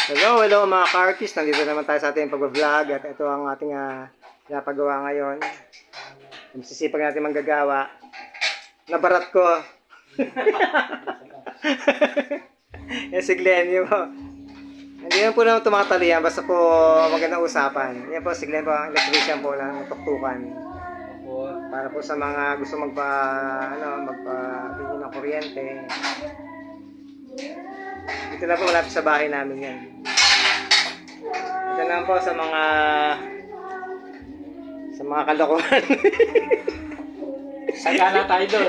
Hello, hello mga ka-artist. Nandito naman tayo sa ating pag-vlog at ito ang ating pinapagawa ngayon. Sisipag natin manggagawa. Nabarat ko. Yan si Glenn yun po. Hindi naman po naman tumatali yan. Basta po magandang usapan. Yan po si Glenn po, ang electrician po ng tuktukan. Para po sa mga gusto magpa-bili ng kuryente. Dito na po malapit sa bahay namin yan. Ito naman po sa mga kalokohan. Sagana tayo doon.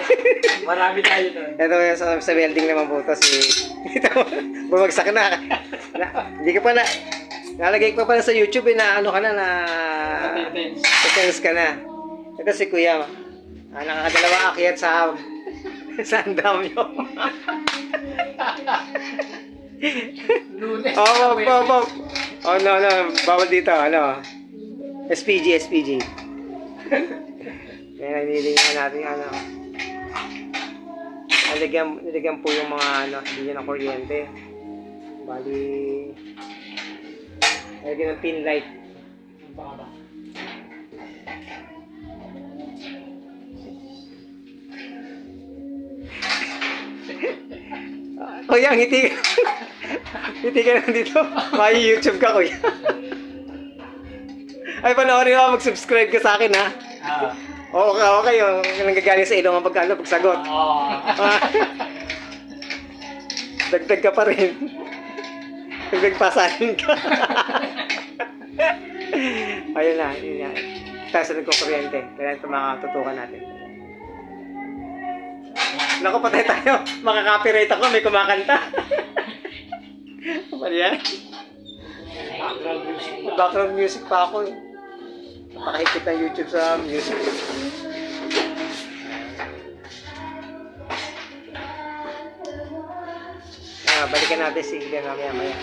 Marami tayo doon. Ito sa welding naman po ito. Ito, bumagsak na. Hindi ka pa na. Nalagay ko pa na sa YouTube na ano ka na tense ka na. Ito si Kuya. Nakakadalawa akyat sa andam nyo. Lunes. Oh, no. Bawal dito. Ano? SPG. Kaya nililingan natin Niligyan po yung mga hindi na kuryente. Bali, nilagyan ng pin light. Kuya, ngiti ka lang dito. May YouTube ka, kuya. Ay, panoorin mo, mag-subscribe ka sa akin, ha? Okay. Yung nanggagaling sa ilong ang pagsagot. Dagdag ka pa rin. Dagdag pasanin ka. Ayun na. Tapos nagkukuryente. Kailangan ito makatutukan natin. Naku, patay tayo. Makaka-copyright ako. May kumakanta. Ano yan? Background music pa ako. Napakahigpit ng YouTube sa music. Balikan natin si Glenn mamaya.